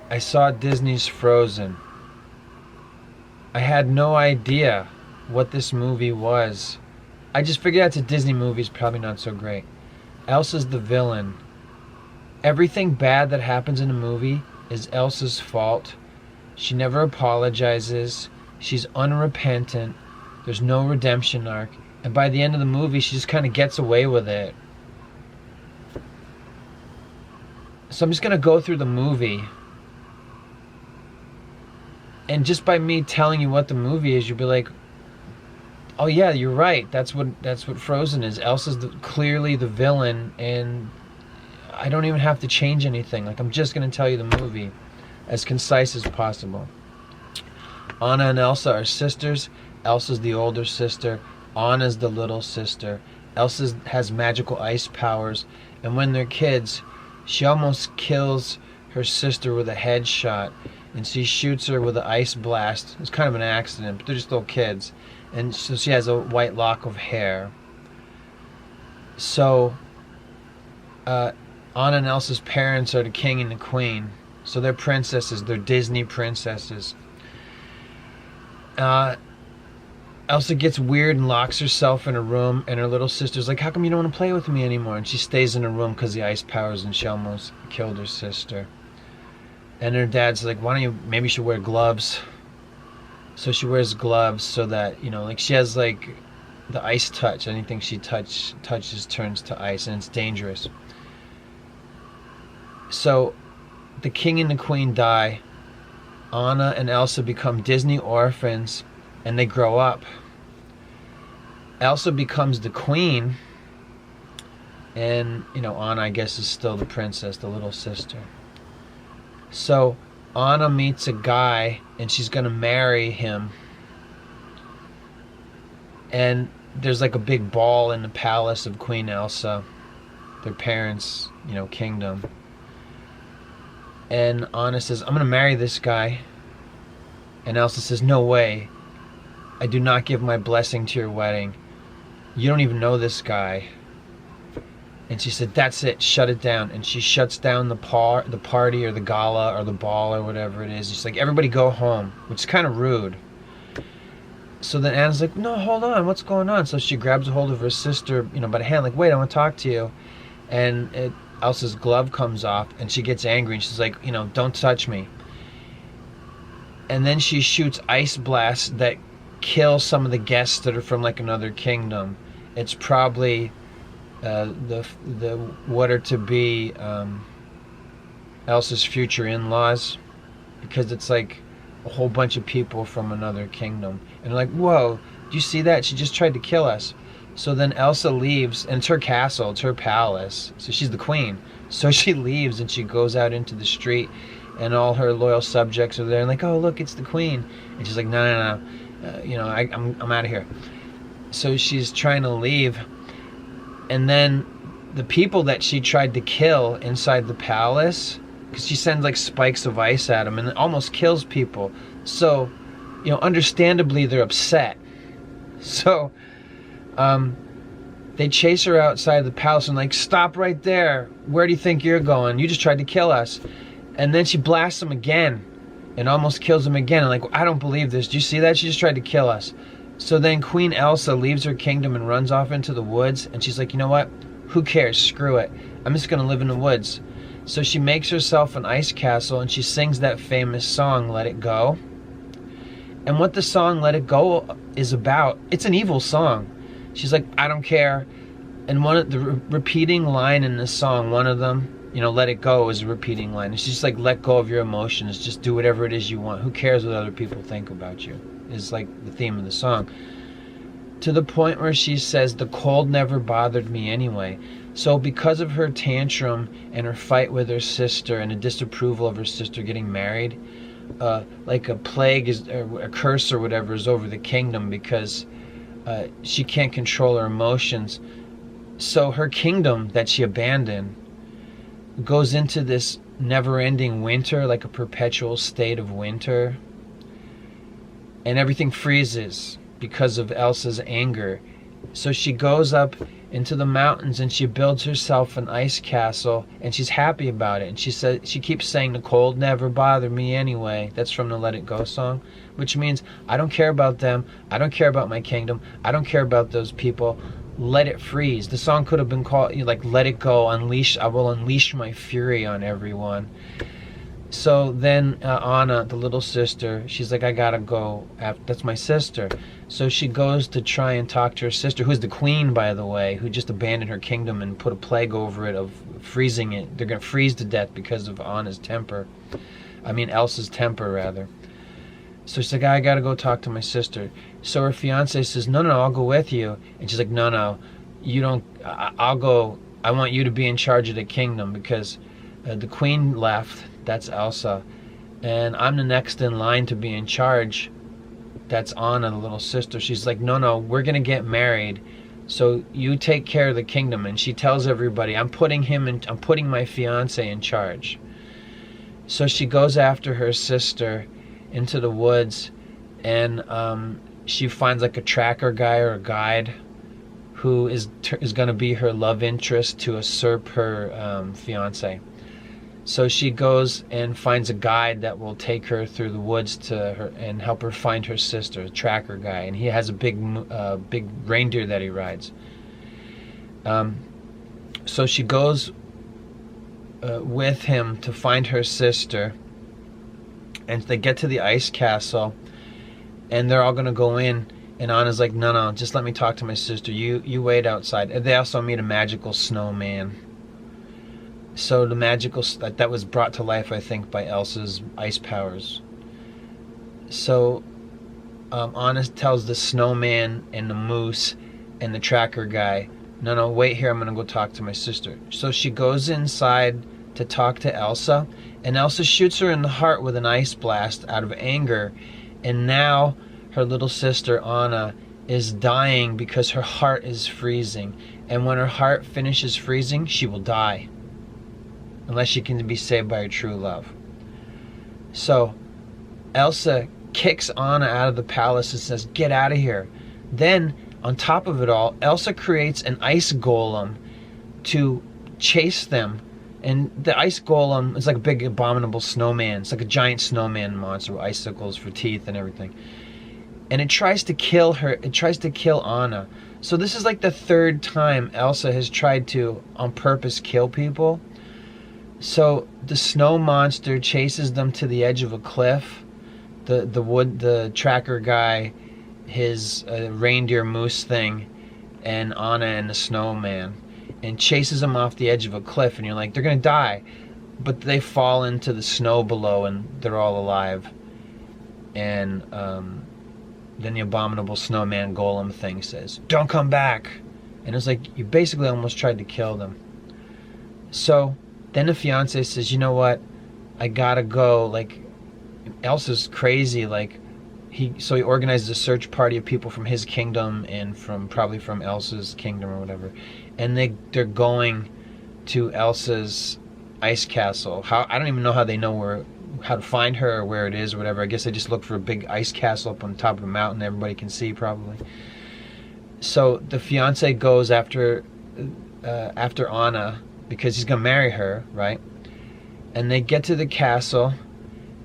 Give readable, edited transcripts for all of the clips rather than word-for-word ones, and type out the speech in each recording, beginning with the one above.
I saw Disney's Frozen. I had no idea what this movie was. I just figured it's a Disney movie, it's probably not so great. Elsa's the villain. Everything bad that happens in a movie is Elsa's fault. She never apologizes. She's unrepentant. There's no redemption arc. And by the end of the movie, she just kind of gets away with it. So I'm just going to go through the movie. And just by me telling you what the movie is, you'll be like, oh yeah, you're right. That's what Frozen is. Elsa's clearly the villain, and I don't even have to change anything. Like, I'm just going to tell you the movie as concise as possible. Anna and Elsa are sisters. Elsa's the older sister. Anna's the little sister. Elsa has magical ice powers, and when they're kids, she almost kills her sister with a headshot, and she shoots her with an ice blast. It's kind of an accident, but they're just little kids, and so she has a white lock of hair. So, Anna and Elsa's parents are the king and the queen. So they're princesses. They're Disney princesses. Elsa gets weird and locks herself in a room, and her little sister's like, how come you don't want to play with me anymore? And she stays in a room because the ice powers, and she almost killed her sister. And her dad's like, why don't you, maybe you should wear gloves. So she wears gloves so that, like she has like the ice touch. Anything she touches turns to ice, and it's dangerous. So the king and the queen die. Anna and Elsa become Disney orphans, and they grow up. Elsa becomes the queen, and Anna, I guess, is still the princess, the little sister. So Anna meets a guy, and she's gonna marry him, and there's like a big ball in the palace of Queen Elsa, their parents' kingdom. And Anna says, I'm gonna marry this guy. And Elsa says, no way. I do not give my blessing to your wedding. You don't even know this guy. And she said, that's it, shut it down. And she shuts down the party or the gala or the ball or whatever it is. She's like, everybody go home, which is kind of rude. So then Anna's like, no, hold on, what's going on? So she grabs a hold of her sister, by the hand, like, wait, I want to talk to you. And Elsa's glove comes off, and she gets angry, and she's like, don't touch me. And then she shoots ice blasts that kill some of the guests that are from like another kingdom. It's probably the what are to be Elsa's future in-laws, because it's like a whole bunch of people from another kingdom, and they're like, whoa, do you see that? She just tried to kill us. So then Elsa leaves, and it's her castle, it's her palace, so she's the queen. So she leaves, and she goes out into the street, and all her loyal subjects are there, and like, oh look, it's the queen. And she's like, no, I'm out of here. So she's trying to leave, and then the people that she tried to kill inside the palace, because she sends like spikes of ice at them, and it almost kills people. So, understandably, they're upset. So, they chase her outside the palace and like, stop right there. Where do you think you're going? You just tried to kill us. And then she blasts him again and almost kills him again. And like, I don't believe this. Do you see that? She just tried to kill us. So then Queen Elsa leaves her kingdom and runs off into the woods. And she's like, you know what? Who cares? Screw it. I'm just going to live in the woods. So she makes herself an ice castle, and she sings that famous song, Let It Go. And what the song Let It Go is about, it's an evil song. She's like, I don't care. And one of the repeating line in this song, one of them, let it go is a repeating line. It's just like, let go of your emotions. Just do whatever it is you want. Who cares what other people think about you? Is like the theme of the song. To the point where she says, the cold never bothered me anyway. So because of her tantrum and her fight with her sister and a disapproval of her sister getting married, like a plague is, or a curse or whatever is over the kingdom, because she can't control her emotions. So her kingdom that she abandoned goes into this never-ending winter, like a perpetual state of winter. And everything freezes because of Elsa's anger. So she goes up into the mountains, and she builds herself an ice castle, and she's happy about it. And she keeps saying, the cold never bothered me anyway. That's from the Let It Go song, which means I don't care about them, I don't care about my kingdom, I don't care about those people. Let it freeze. The song could have been called like Let It Go, I will unleash my fury on everyone. So then Anna, the little sister, she's like, I gotta go. That's my sister. So she goes to try and talk to her sister, who's the queen, by the way, who just abandoned her kingdom and put a plague over it of freezing it. They're gonna freeze to death because of Anna's temper. I mean, Elsa's temper, rather. So she's like, I gotta go talk to my sister. So her fiance says, no, I'll go with you. And she's like, no, you don't, I'll go. I want you to be in charge of the kingdom because the queen left. That's Elsa. And I'm the next in line to be in charge. That's Anna, the little sister. She's like, no, we're going to get married. So you take care of the kingdom. And she tells everybody, I'm putting my fiance in charge. So she goes after her sister into the woods, and she finds like a tracker guy or a guide who is going to be her love interest to usurp her fiance. So she goes and finds a guide that will take her through the woods to her and help her find her sister, a tracker guy, and he has a big reindeer that he rides. So she goes with him to find her sister, and they get to the ice castle, and they're all gonna go in, and Anna's like, no, just let me talk to my sister. You wait outside. And they also meet a magical snowman. So the magical that was brought to life, I think, by Elsa's ice powers. So Anna tells the snowman and the moose and the tracker guy, no, wait here, I'm gonna go talk to my sister. So she goes inside to talk to Elsa, and Elsa shoots her in the heart with an ice blast out of anger, and now her little sister Anna is dying because her heart is freezing, and when her heart finishes freezing, she will die unless she can be saved by her true love. So Elsa kicks Anna out of the palace and says, get out of here. Then on top of it all, Elsa creates an ice golem to chase them. And the ice golem is like a big abominable snowman. It's like a giant snowman monster with icicles for teeth and everything. And it tries to kill her. It tries to kill Anna. So this is like the third time Elsa has tried to, on purpose, kill people. So the snow monster chases them to the edge of a cliff. The tracker guy, his reindeer moose thing, and Anna and the snowman, and chases them off the edge of a cliff, and you're like, they're gonna die. But they fall into the snow below, and they're all alive. And then the abominable snowman golem thing says, don't come back. And it's like, you basically almost tried to kill them. So then the fiance says, you know what, I gotta go. Like, Elsa's crazy. Like, he organizes a search party of people from his kingdom and probably from Elsa's kingdom or whatever, and they're going to Elsa's ice castle. I don't even know how they know how to find her or where it is or whatever. I guess they just look for a big ice castle up on top of a mountain everybody can see probably. So the fiance goes after Anna because he's gonna marry her, right? And they get to the castle,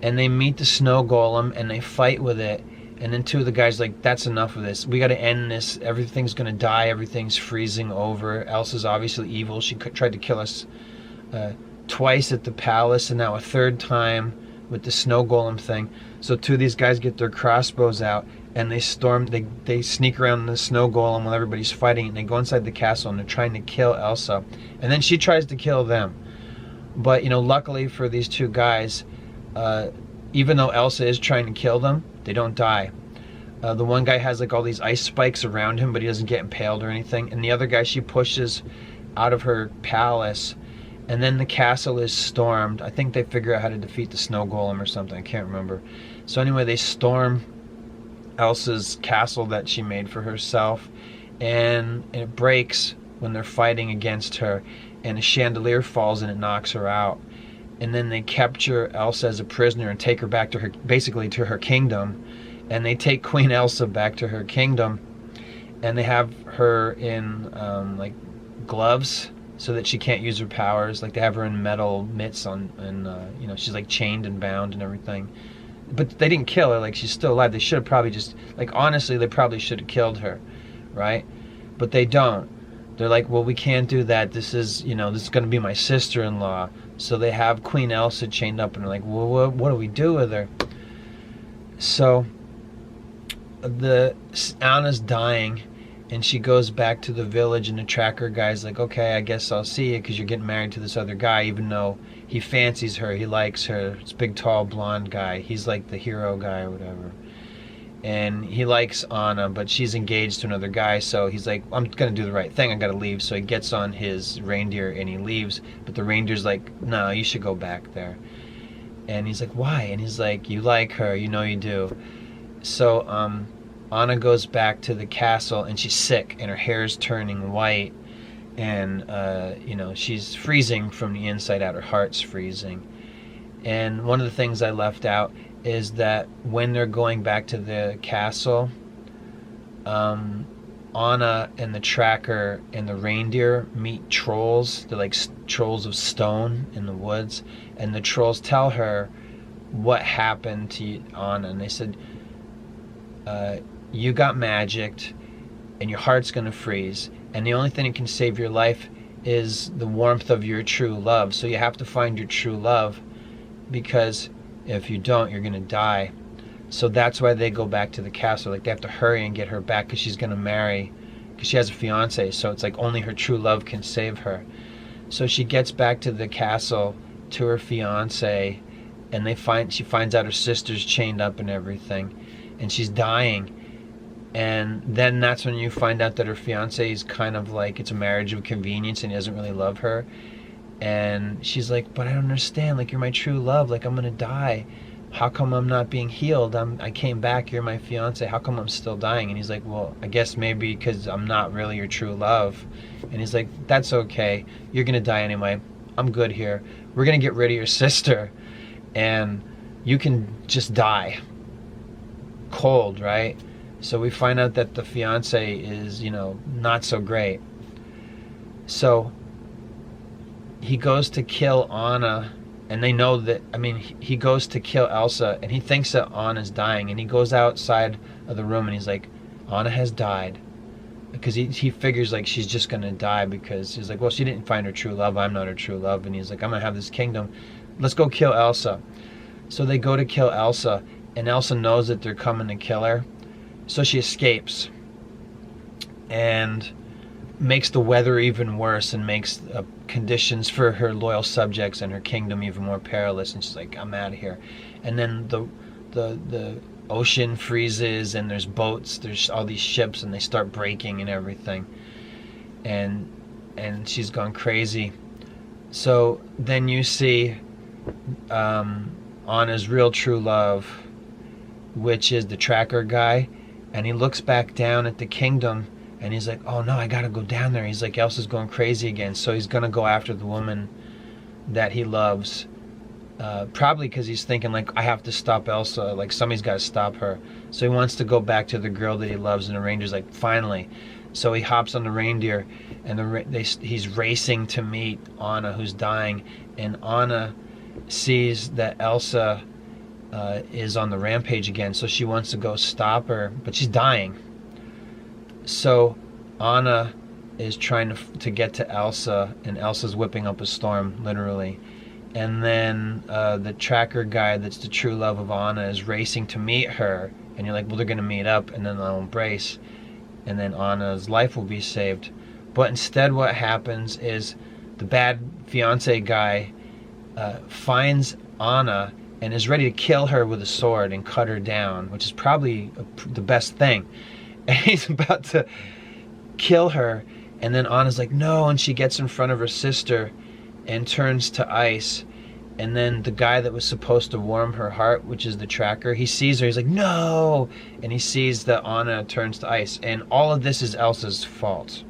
and they meet the snow golem, and they fight with it. And then two of the guys like, that's enough of this. We got to end this. Everything's gonna die. Everything's freezing over. Elsa's obviously evil. She tried to kill us twice at the palace, and now a third time with the snow golem thing. So two of these guys get their crossbows out, and they sneak around the snow golem while everybody's fighting, and they go inside the castle, and they're trying to kill Elsa. And then she tries to kill them. But, luckily for these two guys, even though Elsa is trying to kill them, they don't die. The one guy has like all these ice spikes around him, but he doesn't get impaled or anything. And the other guy she pushes out of her palace, and then the castle is stormed. I think they figure out how to defeat the snow golem or something. I can't remember. So anyway, they storm Elsa's castle that she made for herself, and it breaks when they're fighting against her, and a chandelier falls and it knocks her out. And then they capture Elsa as a prisoner and take her back to her, basically to her kingdom. And they take Queen Elsa back to her kingdom. and they have her in like gloves so that she can't use her powers. Like they have her in metal mitts on, and you know, she's like chained and bound and everything. But they didn't kill her. Like she's still alive. They should have probably just, like, honestly, they probably should have killed her, right? But they don't. They're like, well, we can't do that. This is, you know, this is going to be my sister-in-law. So they have Queen Elsa chained up, and they're like, well, what do we do with her? So Anna's dying, and she goes back to the village, and the tracker guy's like, okay, I guess I'll see you because you're getting married to this other guy, even though he fancies her, he likes her. It's big, tall, blonde guy. He's like the hero guy or whatever. And he likes Anna, but she's engaged to another guy, so he's like, I'm gonna do the right thing, I gotta leave. So he gets on his reindeer and he leaves, but the reindeer's like, no, you should go back there. And he's like, why? And he's like, you like her, you know you do. So Anna goes back to the castle, and she's sick, and her hair's turning white, and you know, she's freezing from the inside out, her heart's freezing. And one of the things I left out is that when they're going back to the castle, Anna and the tracker and the reindeer meet trolls. They're like trolls of stone in the woods, and the trolls tell her what happened to Anna, and they said, you got magicked, and your heart's gonna freeze, and the only thing that can save your life is the warmth of your true love. So you have to find your true love, because if you don't, you're gonna die. So that's why they go back to the castle. Like they have to hurry and get her back, because she's gonna marry, because she has a fiance. So it's like only her true love can save her. So she gets back to the castle to her fiance, and she finds out her sister's chained up and everything, and she's dying. And then that's when you find out that her fiance is kind of like, it's a marriage of convenience, and he doesn't really love her. And she's like, but I don't understand, like, you're my true love, like, I'm gonna die. How come I'm not being healed? I came back, you're my fiance, how come I'm still dying? And he's like, well, I guess maybe because I'm not really your true love. And he's like, that's okay, you're gonna die anyway, I'm good here. We're gonna get rid of your sister, and you can just die cold, right? So we find out that the fiance is, you know, not so great. So he goes to kill Anna, and they know that, I mean, he goes to kill Elsa, and he thinks that Anna's dying, and he goes outside of the room, and he's like, Anna has died. Because he figures like she's just gonna die, because he's like, well, she didn't find her true love, I'm not her true love. And he's like, I'm gonna have this kingdom, let's go kill Elsa. So they go to kill Elsa, and Elsa knows that they're coming to kill her, so she escapes and makes the weather even worse, and makes conditions for her loyal subjects and her kingdom even more perilous. And she's like, I'm out of here. And then the ocean freezes, and there's boats, there's all these ships, and they start breaking and everything, and she's gone crazy. So then you see Anna's real true love, which is the tracker guy, and he looks back down at the kingdom, and he's like, oh no, I gotta go down there. He's like, Elsa's going crazy again. So he's gonna go after the woman that he loves, probably because he's thinking like, I have to stop Elsa, like somebody's got to stop her. So he wants to go back to the girl that he loves, and the reindeer's like, finally. So he hops on the reindeer, and he's racing to meet Anna, who's dying, and Anna sees that Elsa is on the rampage again, so she wants to go stop her, but she's dying. So Anna is trying to get to Elsa, and Elsa's whipping up a storm, literally. And then the tracker guy that's the true love of Anna is racing to meet her, and you're like, well, they're going to meet up, and then they'll embrace, and then Anna's life will be saved. But instead what happens is the bad fiance guy finds Anna and is ready to kill her with a sword and cut her down, which is probably the best thing. And he's about to kill her, and then Anna's like, no, and she gets in front of her sister and turns to ice. And then the guy that was supposed to warm her heart, which is the tracker, he sees her, he's like, no! And he sees that Anna turns to ice. And all of this is Elsa's fault.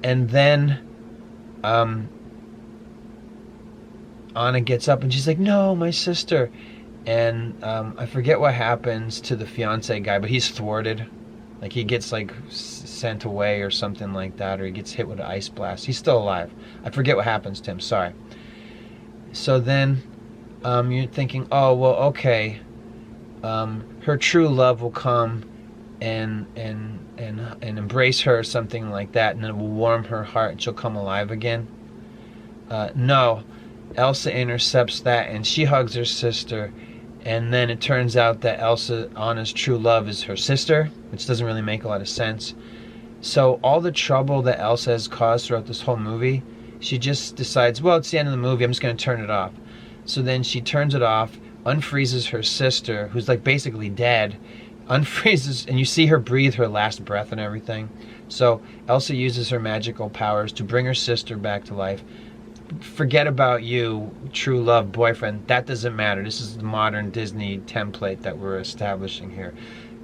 And then Anna gets up and she's like, no, my sister. And I forget what happens to the fiance guy, but he's thwarted. Like he gets like sent away or something like that, or he gets hit with an ice blast. He's still alive. I forget what happens to him. Sorry. So then you're thinking, oh well, okay. Her true love will come and embrace her or something like that, and it will warm her heart and she'll come alive again. No, Elsa intercepts that and she hugs her sister, and then it turns out that Anna's true love is her sister, which doesn't really make a lot of sense. So all the trouble that Elsa has caused throughout this whole movie, she just decides, well, it's the end of the movie, I'm just going to turn it off. So then she turns it off, unfreezes her sister, who's like basically dead, unfreezes, and you see her breathe her last breath and everything. So Elsa uses her magical powers to bring her sister back to life. Forget about you, true love, boyfriend. That doesn't matter. This is the modern Disney template that we're establishing here.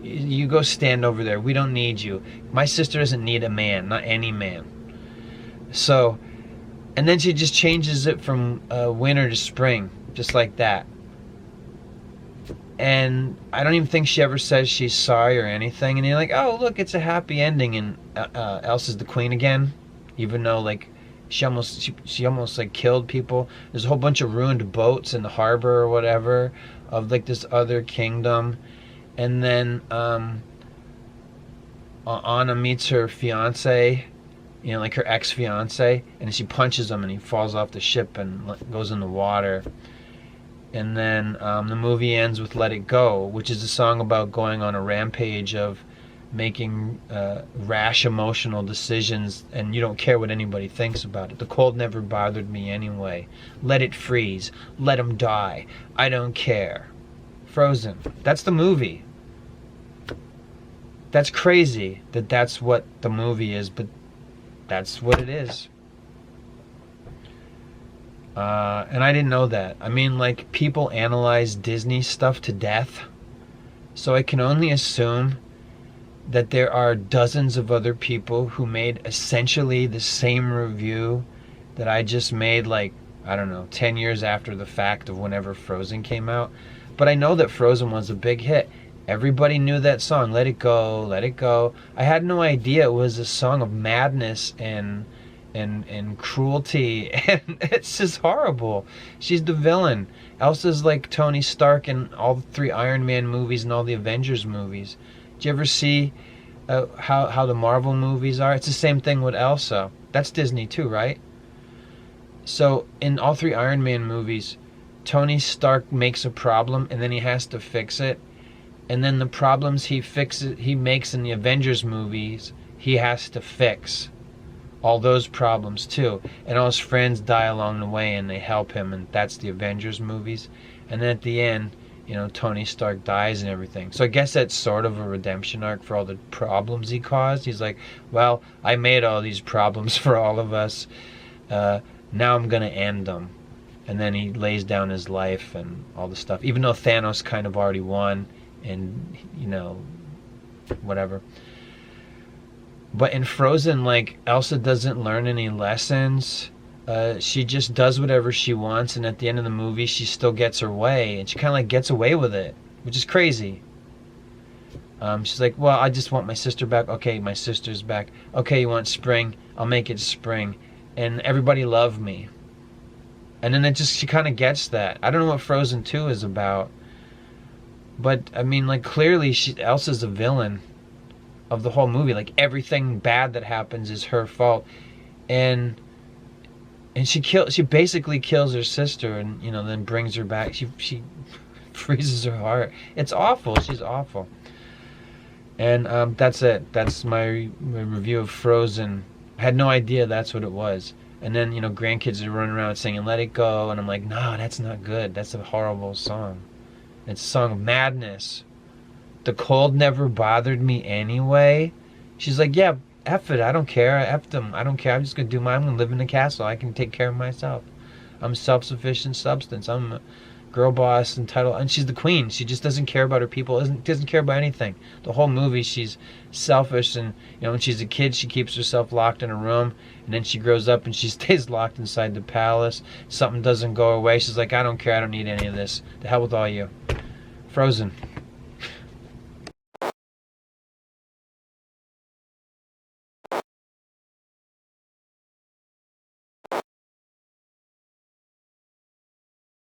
You go stand over there. We don't need you. My sister doesn't need a man, not any man. So, and then she just changes it from winter to spring, just like that. And I don't even think she ever says she's sorry or anything. And you're like, oh, look, it's a happy ending. And Elsa's the queen again, even though like she almost like killed people. There's a whole bunch of ruined boats in the harbor or whatever of like this other kingdom. And then Anna meets her fiance, you know, like her ex-fiance, and she punches him and he falls off the ship and goes in the water. And then the movie ends with Let It Go, which is a song about going on a rampage of making rash emotional decisions, and you don't care what anybody thinks about it. The cold never bothered me anyway. Let it freeze. Let him die. I don't care. Frozen. That's the movie. That's crazy that that's what the movie is, but that's what it is. And I didn't know that. I mean, like, people analyze Disney stuff to death, so I can only assume that there are dozens of other people who made essentially the same review that I just made, like, I don't know, 10 years after the fact of whenever Frozen came out. But I know that Frozen was a big hit. Everybody knew that song, Let It Go, Let It Go. I had no idea it was a song of madness and cruelty, and it's just horrible. She's the villain. Elsa's like Tony Stark in all the 3 Iron Man movies and all the Avengers movies. Did you ever see how the Marvel movies are? It's the same thing with Elsa. That's Disney too, right? So in all 3 Iron Man movies, Tony Stark makes a problem and then he has to fix it. And then the problems he makes in the Avengers movies, he has to fix all those problems too. And all his friends die along the way and they help him, and that's the Avengers movies. And then at the end, you know, Tony Stark dies and everything. So I guess that's sort of a redemption arc for all the problems he caused. He's like, well, I made all these problems for all of us. Now I'm going to end them. And then he lays down his life and all the stuff. Even though Thanos kind of already won and, you know, whatever. But in Frozen, like, Elsa doesn't learn any lessons. She just does whatever she wants, and at the end of the movie, she still gets her way, and she kind of like gets away with it, which is crazy. She's like, well, I just want my sister back. Okay, my sister's back. Okay, you want spring? I'll make it spring. And everybody love me. And then she kind of gets that. I don't know what Frozen 2 is about. But, I mean, like, clearly Elsa's a villain of the whole movie. Like, everything bad that happens is her fault. And she basically kills her sister, and, you know, then brings her back. She freezes her heart. It's awful. She's awful. And that's it. That's my review of Frozen. I had no idea that's what it was. And then, you know, grandkids are running around singing Let It Go, and I'm like, no, that's not good. That's a horrible song. It's a song of madness. The cold never bothered me anyway. She's like, yeah, F it, I don't care. F them, I don't care. I'm just going to do mine. I'm going to live in a castle. I can take care of myself. I'm self-sufficient substance. I'm a girl boss entitled. And she's the queen. She just doesn't care about her people. Doesn't care about anything. The whole movie, she's selfish. And, you know, when she's a kid, she keeps herself locked in a room. And then she grows up and she stays locked inside the palace. Something doesn't go away. She's like, I don't care. I don't need any of this. The hell with all you. Frozen.